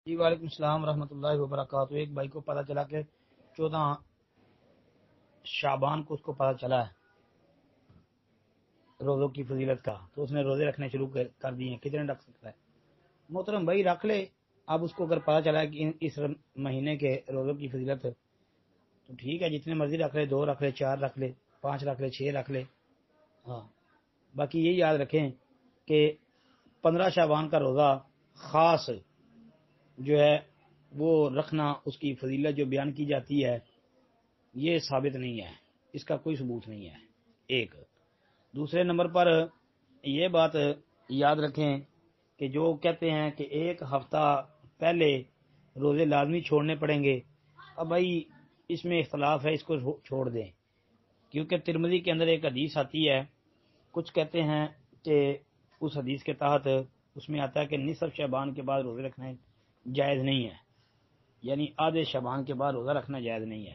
جی وعلیکم السلام ورحمۃ اللہ وبرکاتہ۔ ایک بھائی کو پتہ چلا کہ 14 شعبان کو اس کو پتہ چلا ہے روزوں کی فضیلت کا، تو اس نے روزے رکھنے شروع کر دیے ہیں۔ کتنے رکھ سکتا ہے؟ محترم بھائی رکھ لے۔ اب اس کو اگر پتہ چلا ہے کہ اس مہینے کے روزوں کی فضیلت ہے تو ٹھیک ہے، جتنے مرضی رکھ لے، 2 رکھ لے، 4 رکھ لے، 5 رکھ لے، 6 رکھ لے۔ ہاں، باقی یہ یاد رکھیں کہ 15 شعبان کا روزہ خاص جو ہے وہ رکھنا، اس کی فضیلت جو بیان کی جاتی ہے یہ ثابت نہیں ہے، اس کا کوئی ثبوت نہیں ہے۔ ایک دوسرے نمبر پر یہ بات یاد رکھیں کہ جو کہتے ہیں کہ ایک ہفتہ پہلے روزے لازمی چھوڑنے پڑیں گے، اب بھائی اس میں اختلاف ہے، اس کو چھوڑ دیں، کیونکہ ترمذی کے اندر ایک حدیث آتی ہے، کچھ کہتے ہیں کہ اس حدیث کے تحت اس میں آتا ہے کہ نصف شعبان کے بعد روزے رکھنا جائز نہیں ہے، یعنی آدھے شعبان کے بعد روزہ رکھنا جائز نہیں ہے۔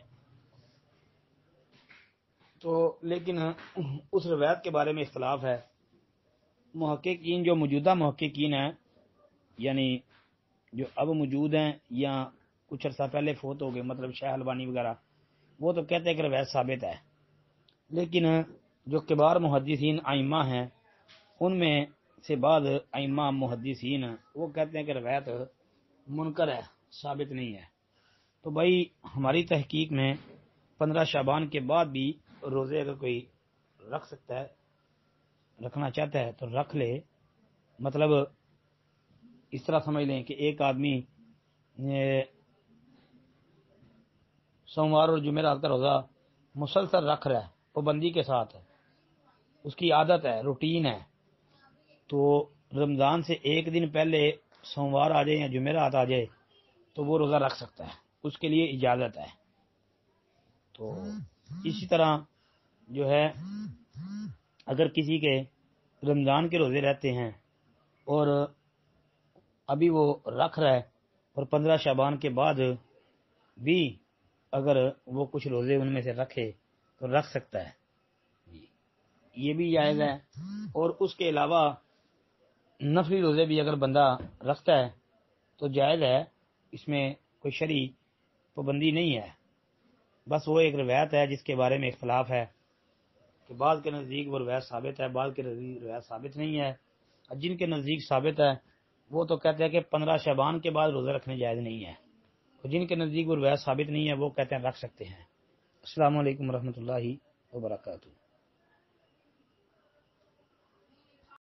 تو لیکن اس روایت کے بارے میں اختلاف ہے۔ محققین جو موجودہ محققین ہیں، یعنی جو اب موجود ہیں یا کچھ عرصہ پہلے فوت ہو گئے، مطلب شیخ البانی وغیرہ، وہ تو کہتے ہیں کہ روایت ثابت ہے، لیکن جو کبار محدثین ائمہ ہیں ان میں سے بعض ائمہ محدثین وہ کہتے ہیں کہ روایت منکر ہے، ثابت نہیں ہے۔ تو بھائی ہماری تحقیق میں 15 شعبان کے بعد بھی روزے اگر کوئی رکھ سکتا ہے، رکھنا چاہتا ہے تو رکھ لے۔ مطلب اس طرح سمجھ لیں کہ ایک آدمی سوموار اور جمعرات کا روزہ مسلسل رکھ رہا ہے پابندی کے ساتھ، اس کی عادت ہے، روٹین ہے، تو رمضان سے ایک دن پہلے سوموار آ جائے یا جمعرات آ جائے تو وہ روزہ رکھ سکتا ہے، اس کے لیے اجازت ہے۔ تو اسی طرح جو ہے اگر کسی کے رمضان کے روزے رہتے ہیں اور ابھی وہ رکھ رہا ہے اور 15 شعبان کے بعد بھی اگر وہ کچھ روزے ان میں سے رکھے تو رکھ سکتا ہے، یہ بھی جائز ہے۔ اور اس کے علاوہ نفلی روزے بھی اگر بندہ رکھتا ہے تو جائز ہے، اس میں کوئی شرعی پابندی نہیں ہے، بس وہ ایک روایت ہے جس کے بارے میں اختلاف ہے کہ بعض کے نزدیک وہ روایت ثابت ہے، بعض کے نزدیک روایت ثابت نہیں ہے۔ جن کے نزدیک ثابت ہے وہ تو کہتے ہیں کہ 15 شعبان کے بعد روزہ رکھنے جائز نہیں ہے، اور جن کے نزدیک وہ روایت ثابت نہیں ہے وہ کہتے ہیں رکھ سکتے ہیں۔ السلام علیکم ورحمۃ اللہ وبرکاتہ۔